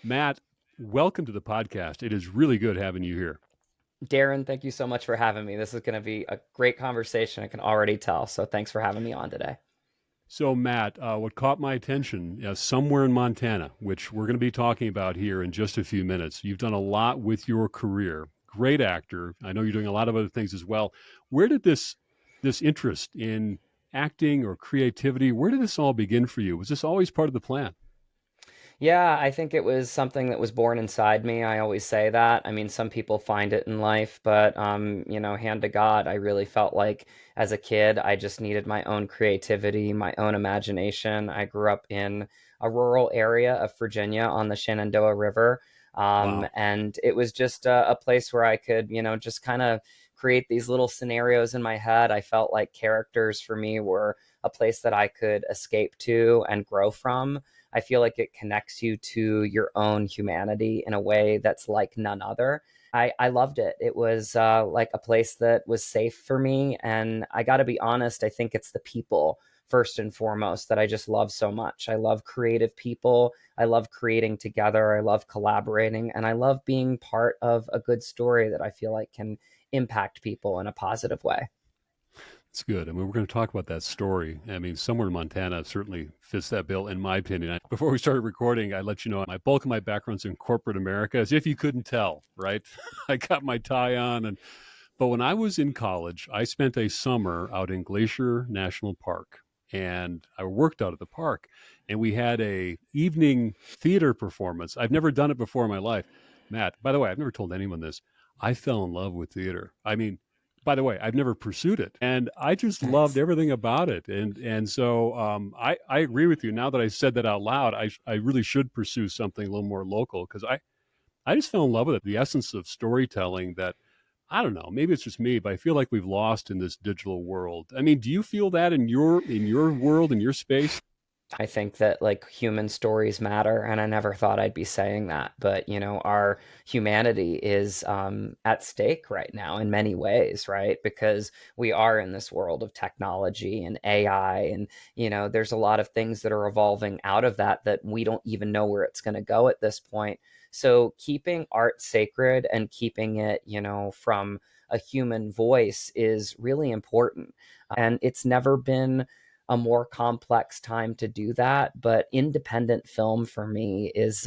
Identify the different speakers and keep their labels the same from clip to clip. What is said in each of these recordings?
Speaker 1: Matt, welcome to the podcast. It is really good having you here.
Speaker 2: Darren, thank you so much for having me. This is going to be a great conversation. I can already tell. So thanks for having me on today.
Speaker 1: So, Matt, what caught my attention somewhere in Montana, which we're going to be talking about here in just a few minutes, you've done a lot with your career. Great actor. I know you're doing a lot of other things as well. Where did this interest in acting or creativity, where did this all begin for you? Was this always part of the plan?
Speaker 2: Yeah, I think it was something that was born inside me. I always say that. I mean, some people find it in life, but hand to God, I really felt like as a kid, I just needed my own creativity, my own imagination. I grew up in a rural area of Virginia on the Shenandoah River.
Speaker 1: Wow.
Speaker 2: And it was just a place where I could, just kind of create these little scenarios in my head. I felt like characters for me were a place that I could escape to and grow from. I feel like it connects you to your own humanity in a way that's like none other. I loved it. It was like a place that was safe for me. And I got to be honest, I think it's the people first and foremost that I just love so much. I love creative people. I love creating together. I love collaborating. And I love being part of a good story that I feel like can impact people in a positive way.
Speaker 1: It's good. I mean, we're going to talk about that story. I mean, somewhere in Montana certainly fits that bill, in my opinion. Before we started recording, I let you know my bulk of my background's in corporate America, as if you couldn't tell, right? I got my tie on, but when I was in college, I spent a summer out in Glacier National Park, and I worked out at the park, and we had a evening theater performance. I've never done it before in my life, Matt. By the way, I've never told anyone this. I fell in love with theater. I mean, by the way, I've never pursued it, and I just loved
Speaker 2: Nice.
Speaker 1: everything about it. And so I agree with you. Now that I said that out loud, I really should pursue something a little more local because I just fell in love with it. The essence of storytelling that I don't know. Maybe it's just me, but I feel like we've lost in this digital world. I mean, do you feel that in your world, in your space?
Speaker 2: I think that like human stories matter, and I never thought I'd be saying that. But our humanity is at stake right now in many ways, right? Because we are in this world of technology and AI, and there's a lot of things that are evolving out of that we don't even know where it's going to go at this point. So keeping art sacred and keeping it, from a human voice is really important, and it's never been a more complex time to do that. But independent film for me is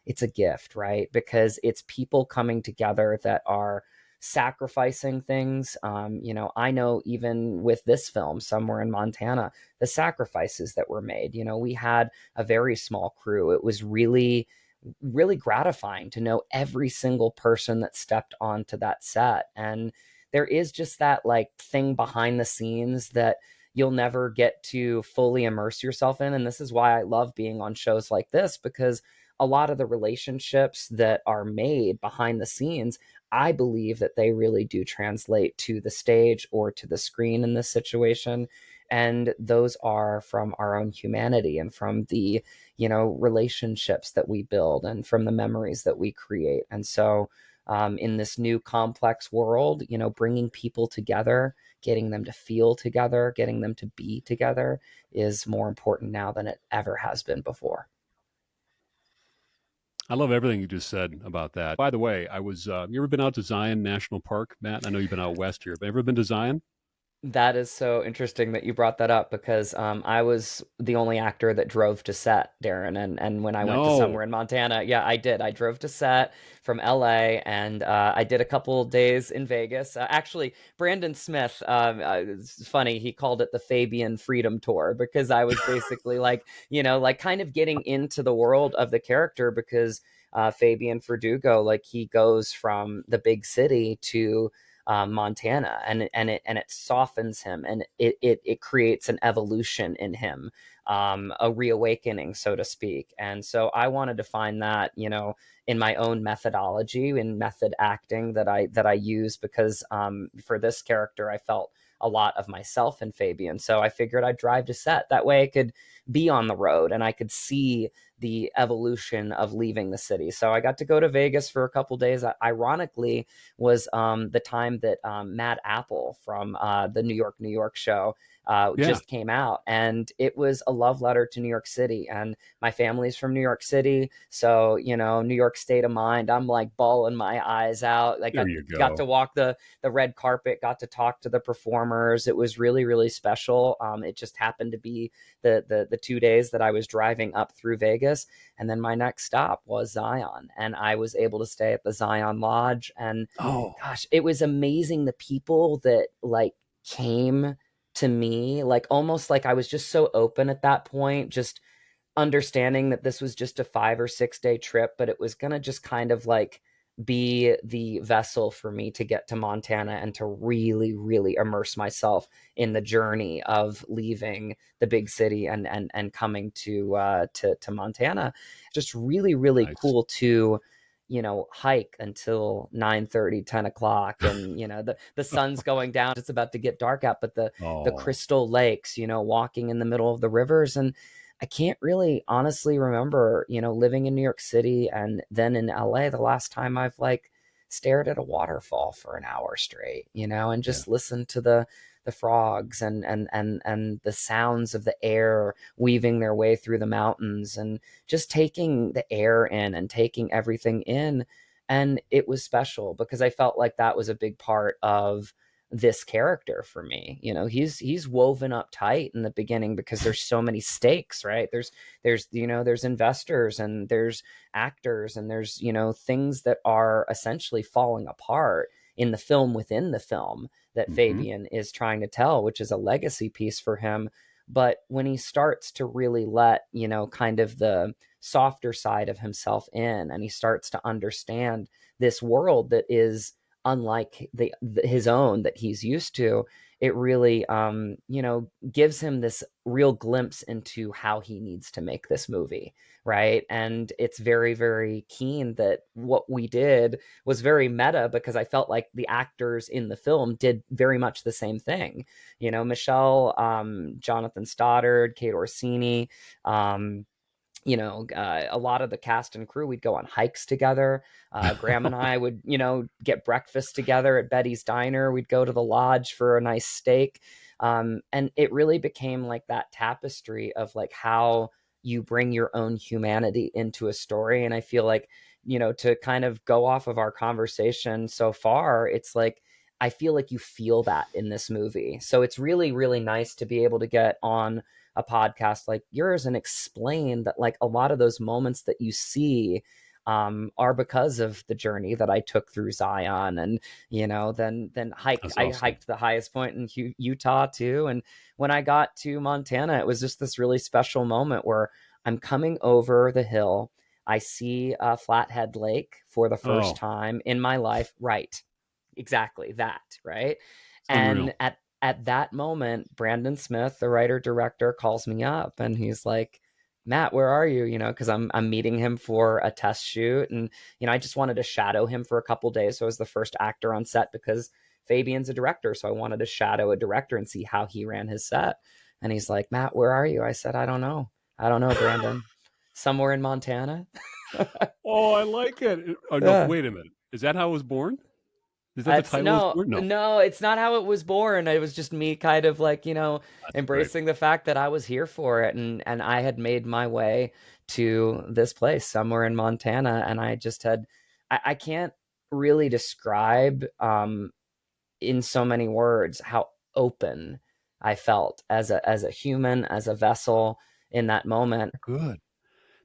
Speaker 2: it's a gift, right? Because it's people coming together that are sacrificing things. I know even with this film, Somewhere in Montana, the sacrifices that were made. We had a very small crew. It was really gratifying to know every single person that stepped onto that set. And there is just that like thing behind the scenes that you'll never get to fully immerse yourself in. And this is why I love being on shows like this, because a lot of the relationships that are made behind the scenes, I believe that they really do translate to the stage or to the screen in this situation. And those are from our own humanity and from the, relationships that we build and from the memories that we create. And so, in this new complex world, bringing people together, getting them to feel together, getting them to be together is more important now than it ever has been before.
Speaker 1: I love everything you just said about that. By the way, I was. You ever been out to Zion National Park, Matt? I know you've been out west here, but ever been to Zion?
Speaker 2: That is so interesting that you brought that up because I was the only actor that drove to set, Darren. And when I went to Somewhere
Speaker 1: No.
Speaker 2: in Montana, yeah, I did. I drove to set from LA, and I did a couple days in Vegas. Actually, Brandon Smith, it's funny, he called it the Fabian Freedom Tour because I was basically like, like kind of getting into the world of the character because Fabian Verdugo, like he goes from the big city to Montana, and it softens him, and it creates an evolution in him, a reawakening, so to speak. And so I wanted to find that, in my own methodology in method acting that I use because for this character I felt a lot of myself in Fabian. So I figured I'd drive to set. That way I could be on the road and I could see the evolution of leaving the city. So I got to go to Vegas for a couple days. Ironically, was the time that Matt Apple from the New York show
Speaker 1: Yeah.
Speaker 2: just came out, and it was a love letter to New York City. And my family's from New York City, so New York state of mind. I'm like bawling my eyes out. Like
Speaker 1: There
Speaker 2: I
Speaker 1: you
Speaker 2: got to
Speaker 1: go.
Speaker 2: walk the red carpet, got to talk to the performers. It was really really special. It just happened to be the 2 days that I was driving up through Vegas, and then my next stop was Zion, and I was able to stay at the Zion Lodge. And
Speaker 1: Oh,
Speaker 2: gosh, it was amazing, the people that like came to me, like almost like I was just so open at that point, just understanding that this was just a 5 or 6 day trip, but it was going to just kind of like be the vessel for me to get to Montana and to really, really immerse myself in the journey of leaving the big city and coming to Montana. Just really, really
Speaker 1: nice.
Speaker 2: cool to hike until 9:30, 10 o'clock, and the sun's going down, it's about to get dark out, but the
Speaker 1: Oh,
Speaker 2: crystal lakes, walking in the middle of the rivers. And I can't really honestly remember, living in New York City and then in LA, the last time I've like stared at a waterfall for an hour straight, and
Speaker 1: yeah.
Speaker 2: just listened to the frogs and the sounds of the air weaving their way through the mountains, and just taking the air in and taking everything in. And it was special because I felt like that was a big part of this character for me. He's woven up tight in the beginning because there's so many stakes, right? There's investors, and there's actors, and there's things that are essentially falling apart in the film within the film that
Speaker 1: Hmm.
Speaker 2: Fabian is trying to tell, which is a legacy piece for him. But when he starts to really let kind of the softer side of himself in, and he starts to understand this world that is unlike his own that he's used to, it really gives him this real glimpse into how he needs to make this movie, right? And it's very very keen that what we did was very meta, because I felt like the actors in the film did very much the same thing. Michelle, Jonathan Stoddard, Kate Orsini, um, a lot of the cast and crew, we'd go on hikes together. Graham and I would, get breakfast together at Betty's Diner. We'd go to the lodge for a nice steak. And it really became like that tapestry of like how you bring your own humanity into a story. And I feel like, to kind of go off of our conversation so far, it's like, I feel like you feel that in this movie. So it's really, really nice to be able to get on a podcast like yours and explain that like a lot of those moments that you see are because of the journey that I took through Zion. And then
Speaker 1: That's
Speaker 2: I
Speaker 1: awesome.
Speaker 2: hiked the highest point in Utah too. And when I got to Montana, it was just this really special moment where I'm coming over the hill. I see Flathead Lake for the first
Speaker 1: Oh,
Speaker 2: time in my life. Right, exactly that, right?
Speaker 1: it's
Speaker 2: And
Speaker 1: unreal.
Speaker 2: at that moment, Brandon Smith, the writer director, calls me up, and he's like, Matt, where are you? Because I'm meeting him for a test shoot. And I just wanted to shadow him for a couple days. So I was the first actor on set because Fabian's a director. So I wanted to shadow a director and see how he ran his set. And he's like, Matt, where are you? I said, I don't know. I don't know, Brandon. Somewhere in Montana.
Speaker 1: Oh, I like it. Oh no,
Speaker 2: Yeah.
Speaker 1: wait a minute. Is that how it was born? Is that the
Speaker 2: It's
Speaker 1: title it's
Speaker 2: no,
Speaker 1: born? No,
Speaker 2: no, it's not how it was born. It was just me kind of like,
Speaker 1: that's great.
Speaker 2: embracing the fact that I was here for it, and I had made my way to this place somewhere in Montana. And I just had, I can't really describe in so many words how open I felt as a human, as a vessel in that moment.
Speaker 1: Good.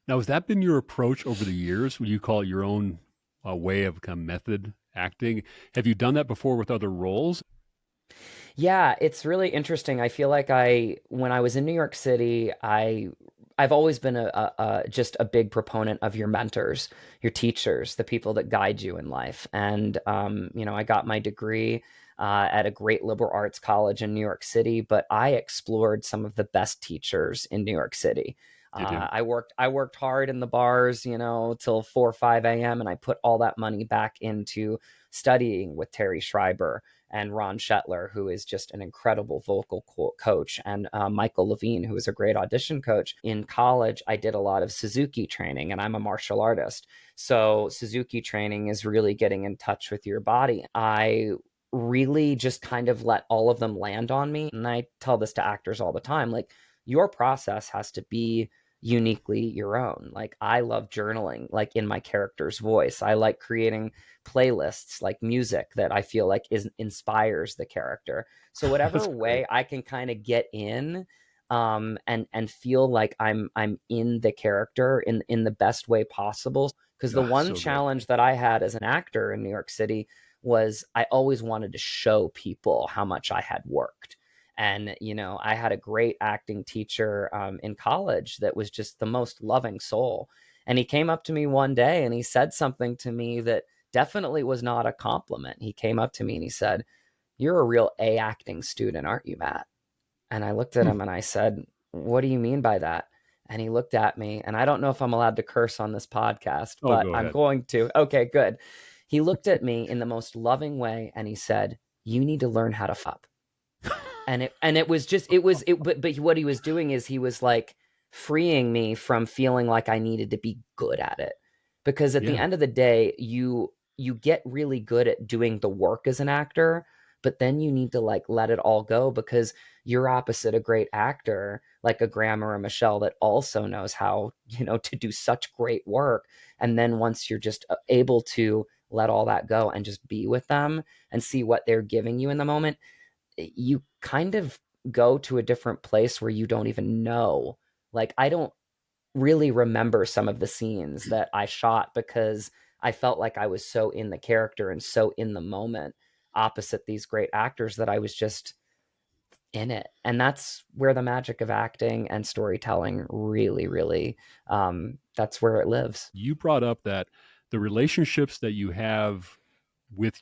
Speaker 1: Now, has that been your approach over the years? Would you call it your own way of kind of method acting? Have you done that before with other roles?
Speaker 2: Yeah, it's really interesting. I feel like when I was in New York City, I've always been just a big proponent of your mentors, your teachers, the people that guide you in life. And I got my degree at a great liberal arts college in New York City, but I explored some of the best teachers in New York City.
Speaker 1: Did you?
Speaker 2: I worked hard in the bars, till 4 or 5 a.m., and I put all that money back into studying with Terry Schreiber and Ron Shetler, who is just an incredible vocal coach, and Michael Levine, who is a great audition coach. In college, I did a lot of Suzuki training, and I'm a martial artist. So Suzuki training is really getting in touch with your body. I really just kind of let all of them land on me. And I tell this to actors all the time, like, your process has to be uniquely your own. Like, I love journaling, like, in my character's voice. I like creating playlists, like music that I feel like inspires the character. So
Speaker 1: That's
Speaker 2: whatever
Speaker 1: great.
Speaker 2: way I can kind of get in, and feel like I'm in the character in the best way possible. Because the
Speaker 1: Ah,
Speaker 2: one
Speaker 1: so good.
Speaker 2: challenge that I had as an actor in New York City was I always wanted to show people how much I had worked. And, I had a great acting teacher in college that was just the most loving soul. And he came up to me one day and he said something to me that definitely was not a compliment. He came up to me and he said, "You're a real A acting student, aren't you, Matt?" And I looked at
Speaker 1: Hmm.
Speaker 2: him and I said, "What do you mean by that?" And he looked at me, and I don't know if I'm allowed to curse on this podcast,
Speaker 1: Oh,
Speaker 2: but
Speaker 1: go
Speaker 2: I'm
Speaker 1: ahead.
Speaker 2: going to. Okay, good. He looked at me in the most loving way and he said, "You need to learn how to fuck." And it was just it was it but what he was doing is he was like freeing me from feeling like I needed to be good at it. Because at the
Speaker 1: Yeah.
Speaker 2: end of the day, you get really good at doing the work as an actor, but then you need to like let it all go, because you're opposite a great actor like a Graham or a Michelle that also knows how, to do such great work. And then once you're just able to let all that go and just be with them and see what they're giving you in the moment, you kind of go to a different place where you don't even know. Like, I don't really remember some of the scenes that I shot because I felt like I was so in the character and so in the moment opposite these great actors that I was just in it. And that's where the magic of acting and storytelling really, really, that's where it lives.
Speaker 1: You brought up that the relationships that you have with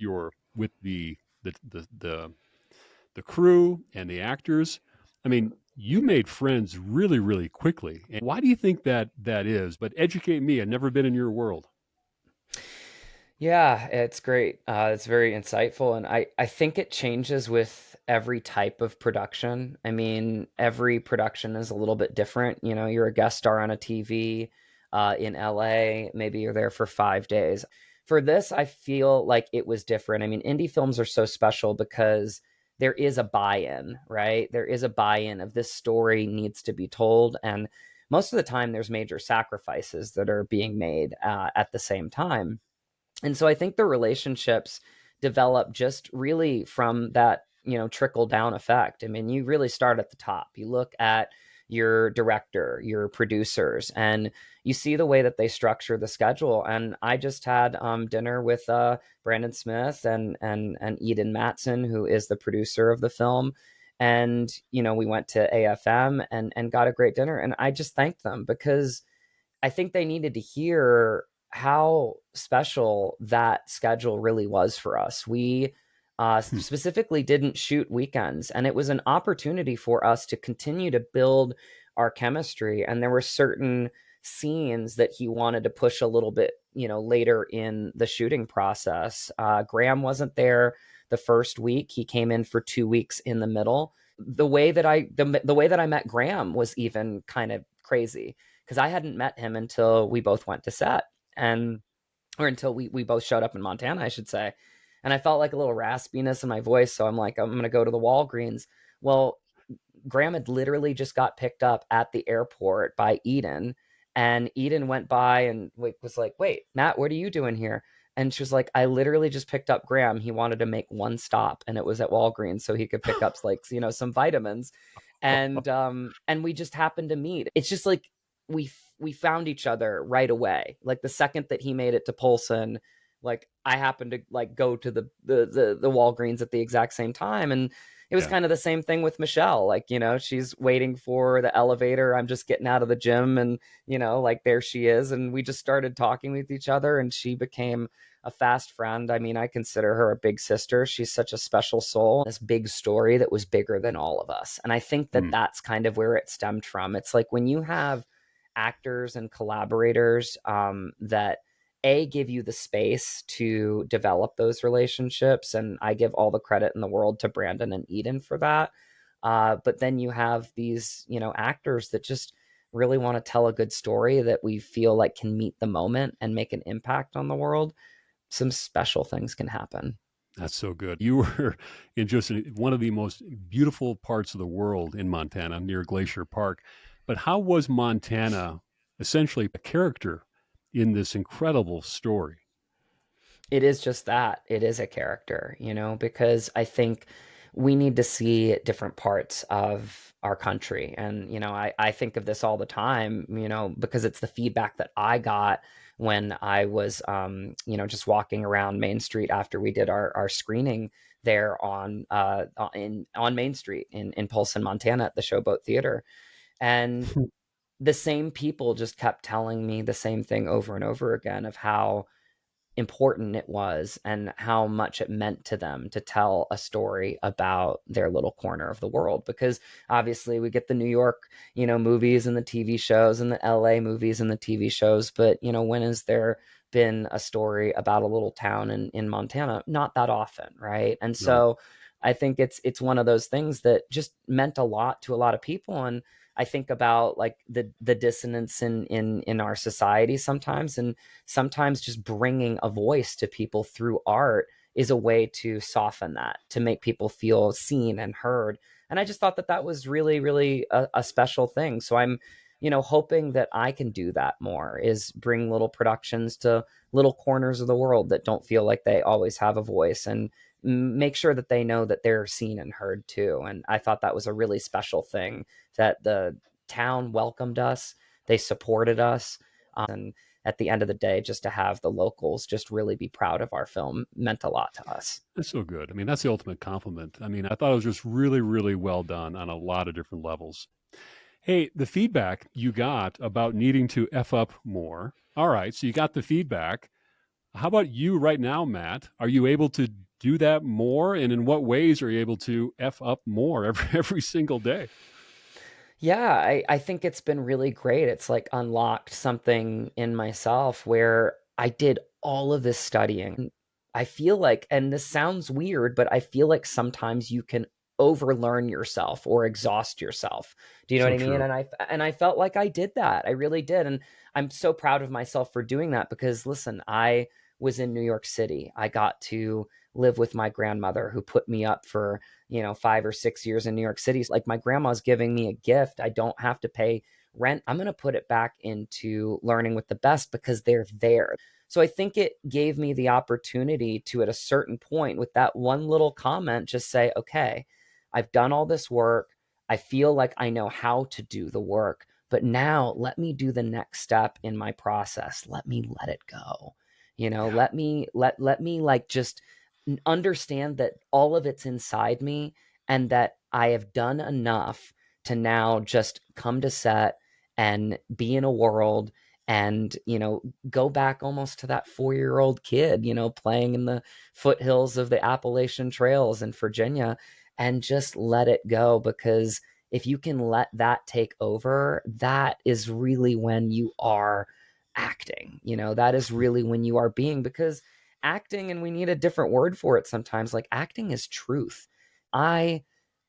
Speaker 1: the crew and the actors. I mean, you made friends really, really quickly. And why do you think that is? But educate me. I've never been in your world.
Speaker 2: Yeah, it's great. It's very insightful. And I think it changes with every type of production. I mean, every production is a little bit different. You're a guest star on a TV in LA. Maybe you're there for 5 days. For this, I feel like it was different. I mean, indie films are so special because there is a buy in, right? There is a buy in of this story needs to be told. And most of the time, there's major sacrifices that are being made at the same time. And so I think the relationships develop just really from that, trickle down effect. I mean, you really start at the top. You look at your director, your producers, and you see the way that they structure the schedule. And I just had dinner with Brandon Smith and Eden Matson, who is the producer of the film. And we went to AFM and got a great dinner. And I just thanked them because I think they needed to hear how special that schedule really was for us. We
Speaker 1: Hmm.
Speaker 2: specifically didn't shoot weekends, and it was an opportunity for us to continue to build our chemistry. And there were certain scenes that he wanted to push a little bit, later in the shooting process. Graham wasn't there the first week; he came in for 2 weeks in the middle. The way that I met Graham was even kind of crazy because I hadn't met him until we both went to set, and or until we both showed up in Montana, I should say. And I felt like a little raspiness in my voice, so I'm like, I'm gonna go to the Walgreens. Well, Graham had literally just got picked up at the airport by Eden, and Eden went by and was like, "Wait, Matt, what are you doing here?" And she was like, "I literally just picked up Graham. He wanted to make one stop, and it was at Walgreens, so he could pick up like some vitamins." And we just happened to meet. It's just like we found each other right away. Like the second that he made it to Polson, like I happened to like go to the Walgreens at the exact same time, and it was
Speaker 1: Yeah.
Speaker 2: kind of the same thing with Michelle. Like, she's waiting for the elevator. I'm just getting out of the gym and, like there she is. And we just started talking with each other and she became a fast friend. I mean, I consider her a big sister. She's such a special soul. This big story that was bigger than all of us. And I think that
Speaker 1: Hmm.
Speaker 2: that's kind of where it stemmed from. It's like when you have actors and collaborators that give you the space to develop those relationships, and I give all the credit in the world to Brandon and Eden for that. But then you have these actors that just really want to tell a good story that we feel like can meet the moment and make an impact on the world. Some special things can happen.
Speaker 1: That's so good. You were in just one of the most beautiful parts of the world in Montana near Glacier Park. But how was Montana essentially a character in this incredible story?
Speaker 2: It is just that. It is a character, because I think we need to see different parts of our country. And, I think of this all the time, because it's the feedback that I got when I was, just walking around Main Street after we did our screening there on Main Street in Polson, Montana at the Showboat Theater. And the same people just kept telling me the same thing over and over again of how important it was and how much it meant to them to tell a story about their little corner of the world, because obviously we get the New York, movies and the TV shows, and the LA movies and the TV shows, but when has there been a story about a little town in Montana? Not that often, right? And
Speaker 1: No.
Speaker 2: so I think it's one of those things that just meant a lot to a lot of people. And I think about like the dissonance in our society sometimes, and sometimes just bringing a voice to people through art is a way to soften that, to make people feel seen and heard. And I just thought that that was really, really a special thing. So I'm, hoping that I can do that more, is bring little productions to little corners of the world that don't feel like they always have a voice, and make sure that they know that they're seen and heard too. And I thought that was a really special thing, that the town welcomed us, they supported us. And at the end of the day, just to have the locals just really be proud of our film meant a lot to us.
Speaker 1: That's so good. I mean, that's the ultimate compliment. I mean, I thought it was just really, really well done on a lot of different levels. Hey, the feedback you got about needing to F up more. All right. So you got the feedback. How about you right now, Matt? Are you able to do that more? And in what ways are you able to F up more every single day?
Speaker 2: Yeah, I think it's been really great. It's like unlocked something in myself where I did all of this studying. I feel like, and this sounds weird, but I feel like sometimes you can overlearn yourself or exhaust yourself. Do you know what
Speaker 1: So
Speaker 2: I mean?
Speaker 1: true.
Speaker 2: And I felt like I did that. I really did. And I'm so proud of myself for doing that, because listen, I was in New York City. I got to live with my grandmother, who put me up for 5 or 6 years in New York City. Like, my grandma's giving me a gift. I don't have to pay rent. I'm going to put it back into learning with the best because they're there. So I think it gave me the opportunity to, at a certain point, with that one little comment, just say, okay, I've done all this work. I feel like I know how to do the work, but now let me do the next step in my process. Let me let it go.
Speaker 1: Yeah.
Speaker 2: Let me like just understand that all of it's inside me, and that I have done enough to now just come to set and be in a world, and go back almost to that 4-year-old kid, playing in the foothills of the Appalachian Trails in Virginia, and just let it go. Because if you can let that take over, that is really when you are acting. That is really when you are being, because acting, and we need a different word for it sometimes, like, acting is truth. I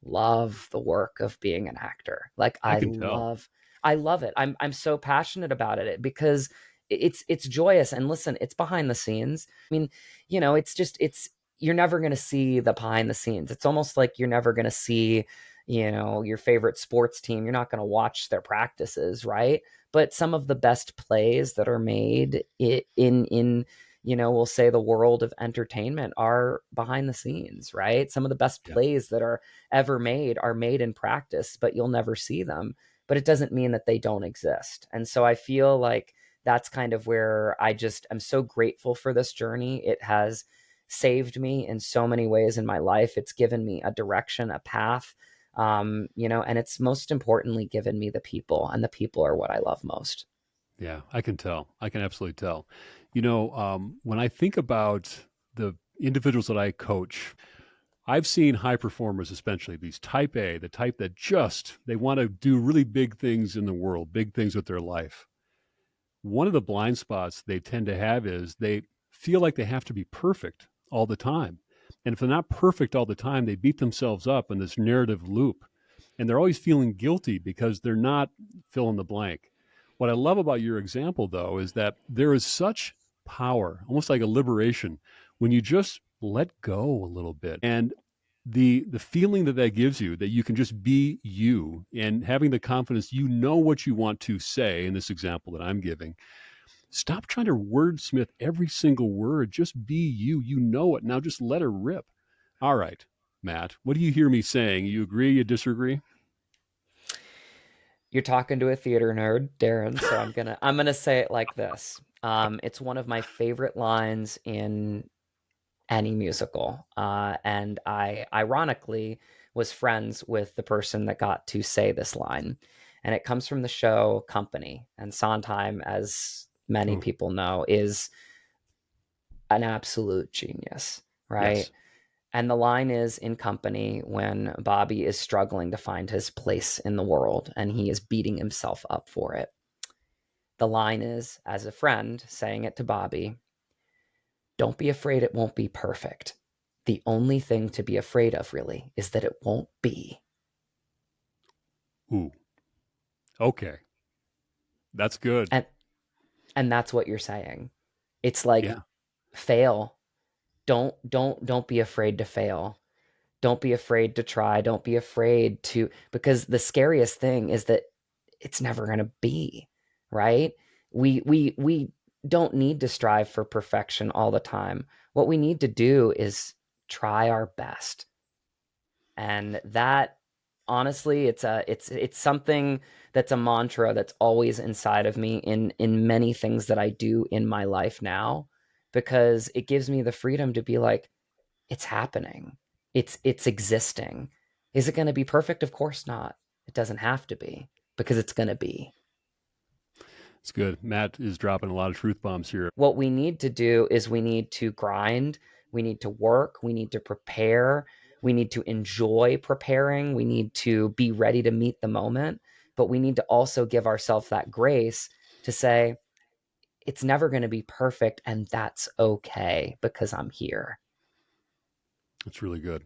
Speaker 2: love the work of being an actor. Like,
Speaker 1: I
Speaker 2: I
Speaker 1: can tell.
Speaker 2: love I love it. I'm so passionate about it, because it's joyous. And listen, it's behind the scenes. I mean, it's you're never going to see the behind the scenes. It's almost like you're never going to see, your favorite sports team. You're not going to watch their practices, right? But some of the best plays that are made in we'll say the world of entertainment are behind the scenes, right? Some of the best
Speaker 1: Yeah.
Speaker 2: plays that are ever made are made in practice, but you'll never see them. But it doesn't mean that they don't exist. And so I feel like that's kind of where I'm so grateful for this journey. It has saved me in so many ways in my life. It's given me a direction, a path, and it's most importantly given me the people, and the people are what I love most.
Speaker 1: Yeah. I can tell. I can absolutely tell. When I think about the individuals that I coach, I've seen high performers, especially these type A, the type that just they want to do really big things in the world, big things with their life. One of the blind spots they tend to have is they feel like they have to be perfect all the time. And if they're not perfect all the time, they beat themselves up in this narrative loop. And they're always feeling guilty because they're not fill in the blank. What I love about your example, though, is that there is such power, almost like a liberation, when you just let go a little bit. And the feeling that that gives you, that you can just be you, and having the confidence, you know what you want to say in this example that I'm giving. Stop trying to wordsmith every single word. Just be you. You know it. Now just let her rip. All right, Matt, what do you hear me saying? You agree, you disagree?
Speaker 2: You're talking to a theater nerd, Darren, so I'm gonna say it like this. It's one of my favorite lines in any musical, and I ironically was friends with the person that got to say this line, and it comes from the show Company. And Sondheim, as many
Speaker 1: Oh,
Speaker 2: people know, is an absolute genius, right?
Speaker 1: yes.
Speaker 2: And the line is in Company when Bobby is struggling to find his place in the world and he is beating himself up for it. The line is, as a friend saying it to Bobby, don't be afraid it won't be perfect. The only thing to be afraid of, really, is that it won't be.
Speaker 1: Ooh, okay. That's good.
Speaker 2: And and that's what you're saying. It's like
Speaker 1: Yeah.
Speaker 2: fail. Don't be afraid to fail. Don't be afraid to try. Don't be afraid to, because the scariest thing is that it's never going to be, right? We don't need to strive for perfection all the time. What we need to do is try our best. And that, honestly, it's something that's a mantra that's always inside of me in many things that I do in my life now, because it gives me the freedom to be like, it's happening. It's existing. Is it going to be perfect? Of course not. It doesn't have to be, because it's going to be.
Speaker 1: It's good. Matt is dropping a lot of truth bombs here.
Speaker 2: What we need to do is we need to grind, we need to work, we need to prepare, we need to enjoy preparing, we need to be ready to meet the moment, but we need to also give ourselves that grace to say it's never going to be perfect, and that's okay because I'm here.
Speaker 1: It's really good.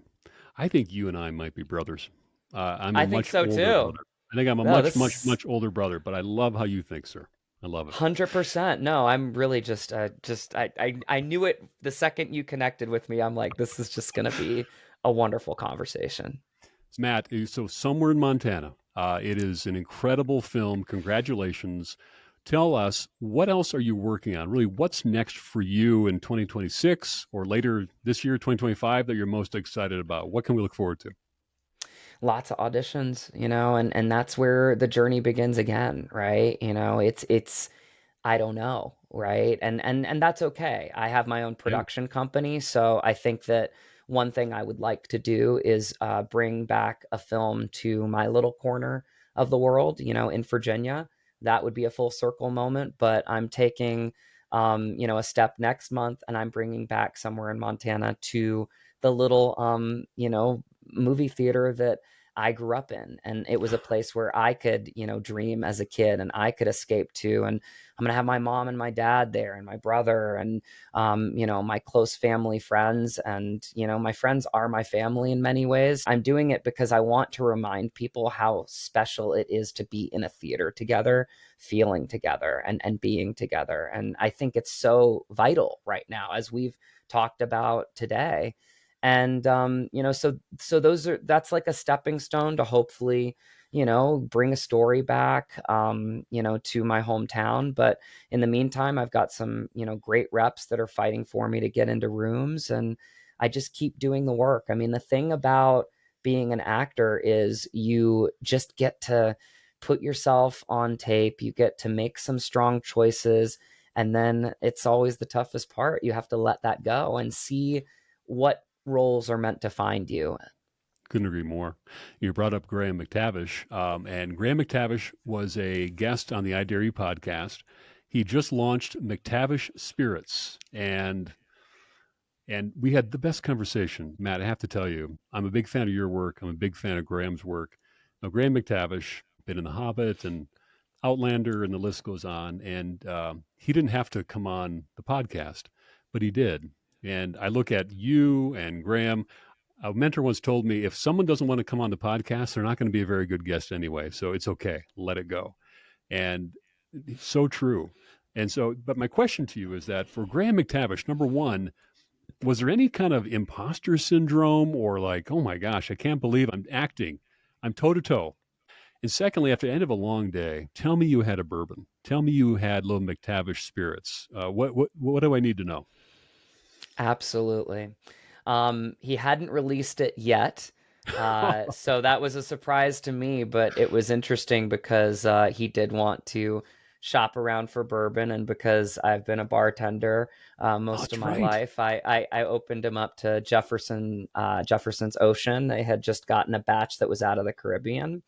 Speaker 1: I think you and I might be brothers. I'm a
Speaker 2: I think
Speaker 1: much
Speaker 2: so
Speaker 1: older
Speaker 2: too.
Speaker 1: brother. I think I'm a
Speaker 2: No,
Speaker 1: much,
Speaker 2: this
Speaker 1: much,
Speaker 2: is
Speaker 1: much older brother, but I love how you think, sir. I love it.
Speaker 2: 100%. No, I'm really just I knew it the second you connected with me. I'm like, this is just gonna be a wonderful conversation.
Speaker 1: Matt, so Somewhere in Montana. It is an incredible film. Congratulations. Tell us, what else are you working on? Really, what's next for you in 2026 or later this year, 2025, that you're most excited about? What can we look forward to?
Speaker 2: Lots of auditions, and that's where the journey begins again, right? It's I don't know, right? And that's okay. I have my own
Speaker 1: Yeah.
Speaker 2: production company, so I think that one thing I would like to do is bring back a film to my little corner of the world, in Virginia. That would be a full circle moment. But I'm taking, a step next month, and I'm bringing back Somewhere in Montana to the little, movie theater that I grew up in. And it was a place where I could, dream as a kid and I could escape to. And I'm going to have my mom and my dad there and my brother and, my close family friends. And, my friends are my family in many ways. I'm doing it because I want to remind people how special it is to be in a theater together, feeling together and being together. And I think it's so vital right now, as we've talked about today. And so that's like a stepping stone to hopefully, bring a story back, to my hometown. But in the meantime, I've got some, great reps that are fighting for me to get into rooms, and I just keep doing the work. I mean, the thing about being an actor is you just get to put yourself on tape, you get to make some strong choices, and then it's always the toughest part. You have to let that go and see what roles are meant to find you.
Speaker 1: Couldn't agree more. You brought up Graham McTavish, and Graham McTavish was a guest on the I Dare You podcast. He just launched McTavish Spirits, and we had the best conversation. Matt, I have to tell you, I'm a big fan of your work. I'm a big fan of Graham's work. Now, Graham McTavish been in The Hobbit and Outlander, and the list goes on. And he didn't have to come on the podcast, but he did. And I look at you and Graham. A mentor once told me, if someone doesn't want to come on the podcast, they're not going to be a very good guest anyway. So it's okay. Let it go. And so true. And so, but my question to you is that for Graham McTavish, number one, Was there any kind of imposter syndrome or like, oh my gosh, I can't believe I'm acting, I'm toe to toe? And secondly, after the end of a long day, tell me you had a bourbon. Tell me you had little McTavish spirits. What do I need to know?
Speaker 2: Absolutely. He hadn't released it yet. So that was a surprise to me, but it was interesting because he did want to shop around for bourbon, and because I've been a bartender
Speaker 1: Oh,
Speaker 2: most of
Speaker 1: that's
Speaker 2: my
Speaker 1: right.
Speaker 2: life, I opened him up to Jefferson's Ocean. They had just gotten a batch that was out of the Caribbean,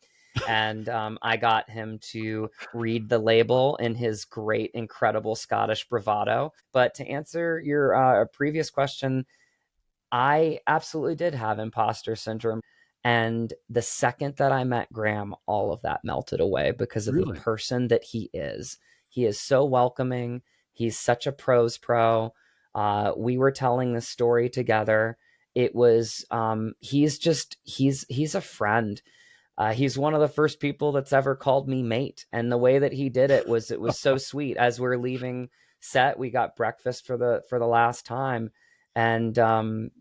Speaker 2: and I got him to read the label in his great, incredible Scottish bravado. But to answer your previous question, I absolutely did have imposter syndrome. And the second that I met Graham, all of that melted away because of the
Speaker 1: Really?
Speaker 2: person that he is. He is so welcoming. He's such a pros pro. We were telling this story together. It was he's a friend. He's one of the first people that's ever called me mate, and the way that he did it was so sweet. As we're leaving set, we got breakfast for the last time, and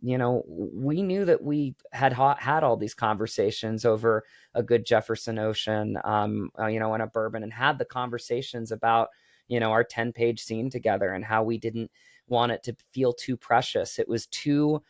Speaker 2: we knew that we had all these conversations over a good Jefferson Ocean, and a bourbon, and had the conversations about our 10-page scene together and how we didn't want it to feel too precious. It was two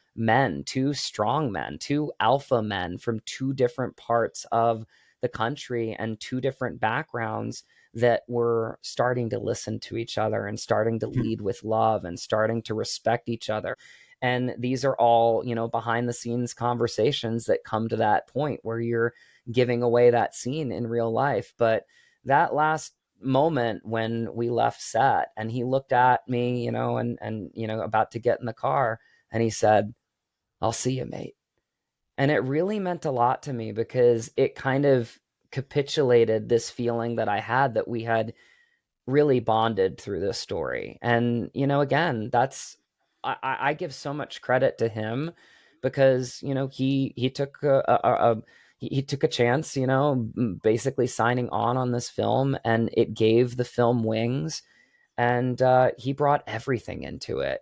Speaker 2: strong men, two alpha men from two different parts of the country and two different backgrounds that were starting to listen to each other and starting to lead with love and starting to respect each other. And these are all, behind the scenes conversations that come to that point where you're giving away that scene in real life. But that last moment when we left set and he looked at me, and about to get in the car, and he said, "I'll see you, mate." And it really meant a lot to me because it kind of capitulated this feeling that I had that we had really bonded through this story. And, again, I give so much credit to him because, he took he took a chance, basically signing on this film, and it gave the film wings, and he brought everything into it.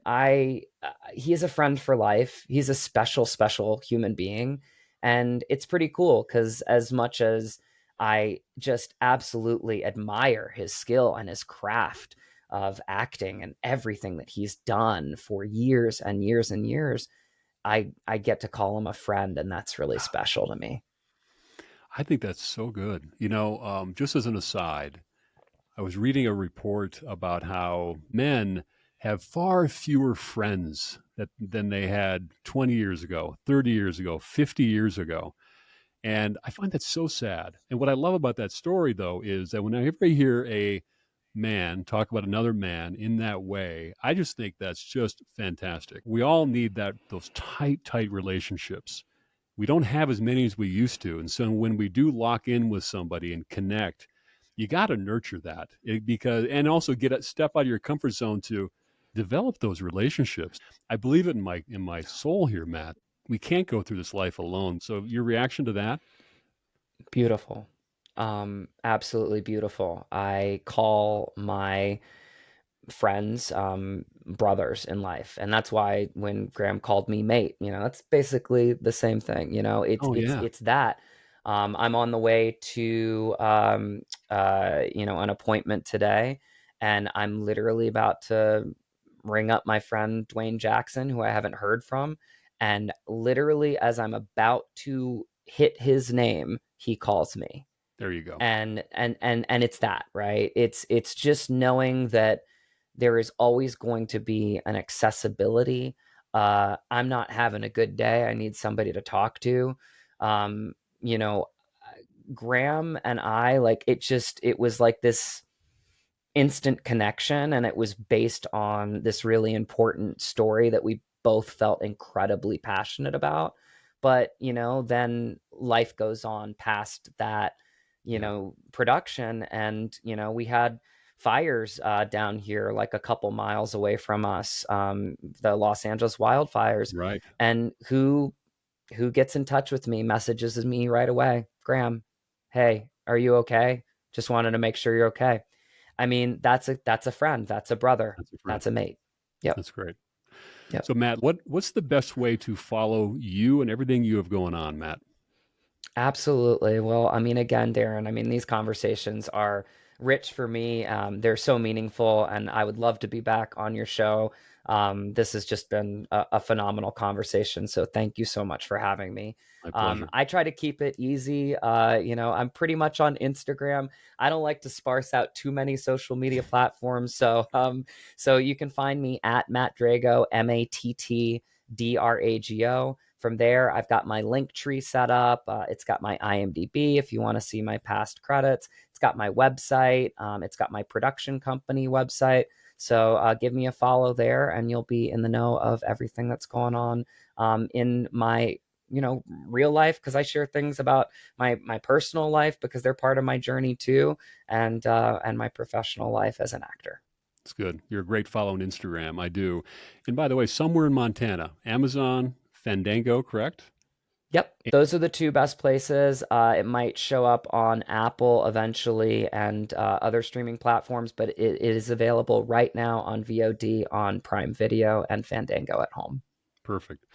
Speaker 2: He is a friend for life. He's a special, special human being, and it's pretty cool because as much as I just absolutely admire his skill and his craft of acting and everything that he's done for years and years and years, I get to call him a friend, and that's really special to me.
Speaker 1: I think that's so good. Just as an aside, I was reading a report about how men have far fewer friends than they had 20 years ago, 30 years ago, 50 years ago. And I find that so sad. And what I love about that story, though, is that whenever I hear a man talk about another man in that way, I just think that's just fantastic. We all need those tight, tight relationships. We don't have as many as we used to. And so when we do lock in with somebody and connect, you got to nurture that because, and also step out of your comfort zone to develop those relationships. I believe it in my soul here, Matt. We can't go through this life alone. So your reaction to that?
Speaker 2: Beautiful. Absolutely beautiful. I call my friends, brothers in life, and that's why when Graham called me mate, that's basically the same thing. It's
Speaker 1: Oh
Speaker 2: it's
Speaker 1: yeah,
Speaker 2: it's that. I'm on the way to an appointment today, and I'm literally about to ring up my friend Dwayne Jackson, who I haven't heard from, and literally as I'm about to hit his name, he calls me.
Speaker 1: there you go.
Speaker 2: And it's that, right? It's just knowing that there is always going to be an accessibility. I'm not having a good day, I need somebody to talk to. um you know Graham and I, like, it was like this instant connection, and it was based on this really important story that we both felt incredibly passionate about. But then life goes on past that,
Speaker 1: Yeah,
Speaker 2: production, and we had fires down here like a couple miles away from us, the Los Angeles wildfires.
Speaker 1: right.
Speaker 2: And who gets in touch with me, messages me right away: "Graham, hey, are you okay? Just wanted to make sure you're okay." I mean, that's a friend, that's a brother,
Speaker 1: That's a friend.
Speaker 2: that's a mate. Yep.
Speaker 1: That's great.
Speaker 2: Yep.
Speaker 1: So, Matt, what's the best way to follow you and everything you have going on, Matt?
Speaker 2: Absolutely. Well, I mean, again, Darren, I mean, these conversations are rich for me. They're so meaningful, and I would love to be back on your show. This has just been a phenomenal conversation. So thank you so much for having me.
Speaker 1: My pleasure.
Speaker 2: I try to keep it easy. I'm pretty much on Instagram. I don't like to sparse out too many social media platforms. So you can find me at Matt Drago, MattDrago. From there, I've got my link tree set up. It's got my IMDb if you want to see my past credits. It's got my website. It's got my production company website. So give me a follow there, and you'll be in the know of everything that's going on in my real life, because I share things about my personal life because they're part of my journey too, and my professional life as an actor.
Speaker 1: It's good. You're a great follow on Instagram. I do. And by the way, somewhere in Montana, Amazon, Fandango, correct?
Speaker 2: Yep, those are the two best places. It might show up on Apple eventually and other streaming platforms, but it is available right now on VOD on Prime Video and Fandango at home.
Speaker 1: Perfect.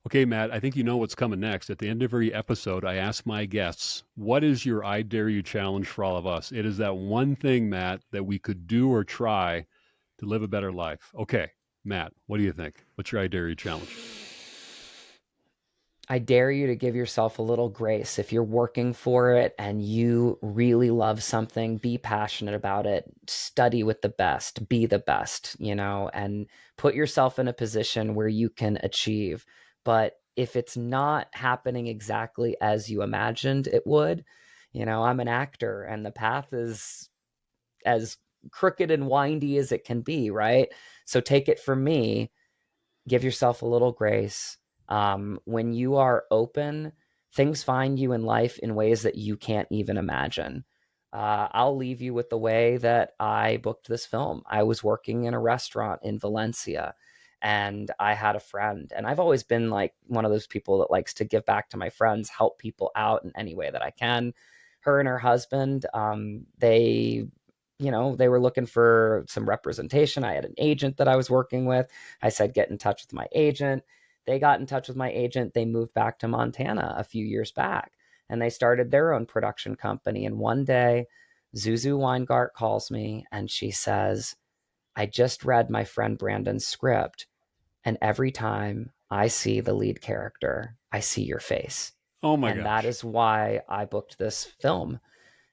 Speaker 1: Okay, Matt, I think you know what's coming next. At the end of every episode, I ask my guests, what is your I Dare You challenge for all of us? It is that one thing, Matt, that we could do or try to live a better life. Okay, Matt, what do you think? What's your I Dare You challenge?
Speaker 2: I dare you to give yourself a little grace. If you're working for it and you really love something, be passionate about it, study with the best, be the best, and put yourself in a position where you can achieve. But if it's not happening exactly as you imagined it would, I'm an actor and the path is as crooked and windy as it can be, right? So take it from me, give yourself a little grace. When you are open, things find you in life in ways that you can't even imagine. I'll leave you with the way that I booked this film. I was working in a restaurant in Valencia, and I had a friend. And I've always been like one of those people that likes to give back to my friends, help people out in any way that I can. Her and her husband, they were looking for some representation. I had an agent that I was working with. I said, get in touch with my agent. They got in touch with my agent. They moved back to Montana a few years back, and they started their own production company. And one day, Zuzu Weingart calls me and she says, I just read my friend Brandon's script, and every time I see the lead character, I see your face.
Speaker 1: Oh my
Speaker 2: And that
Speaker 1: gosh.
Speaker 2: is why I booked this film.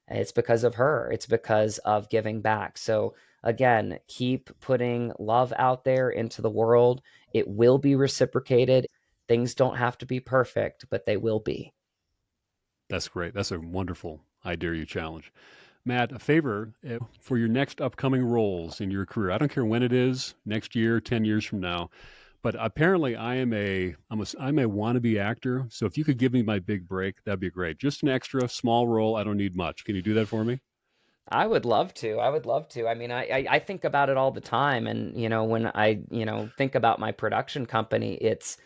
Speaker 2: It's because of her. It's because of giving back. So again, keep putting love out there into the world. It will be reciprocated. Things don't have to be perfect, but they will be.
Speaker 1: That's great. That's a wonderful I Dare You challenge. Matt, a favor for your next upcoming roles in your career. I don't care when it is, next year, 10 years from now, but apparently I'm a wannabe actor. So if you could give me my big break, that'd be great. Just an extra small role. I don't need much. Can you do that for me?
Speaker 2: I would love to. I would love to. I mean, I think about it all the time. And, when I, think about my production company, it's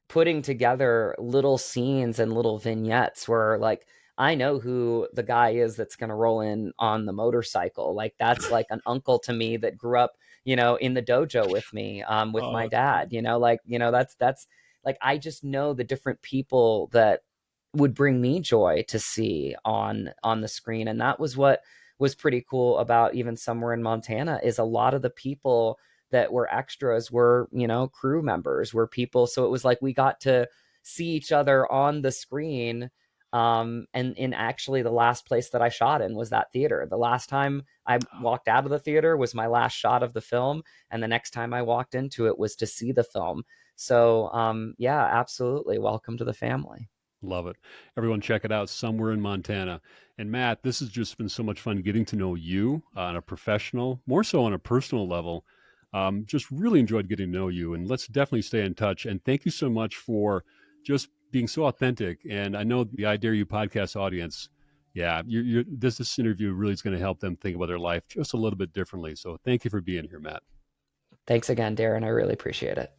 Speaker 2: putting together little scenes and little vignettes where like I know who the guy is that's going to roll in on the motorcycle. Like that's like an uncle to me that grew up, in the dojo with me, with
Speaker 1: Oh,
Speaker 2: my
Speaker 1: that's great.
Speaker 2: dad. That's like I just know the different people that would bring me joy to see on the screen, and that was what was pretty cool about even somewhere in Montana is a lot of the people that were extras were, crew members, were people. So it was like we got to see each other on the screen. And in actually the last place that I shot in was that theater. The last time I walked out of the theater was my last shot of the film. And the next time I walked into it was to see the film. So, yeah, absolutely. Welcome to the family.
Speaker 1: Love it. Everyone, check it out somewhere in Montana. And Matt, this has just been so much fun getting to know you on a professional, more so on a personal level. Just really enjoyed getting to know you. And let's definitely stay in touch. And thank you so much for just being so authentic. And I know the I Dare You podcast audience, yeah, this interview really is going to help them think about their life just a little bit differently. So thank you for being here, Matt.
Speaker 2: Thanks again, Darren. I really appreciate it.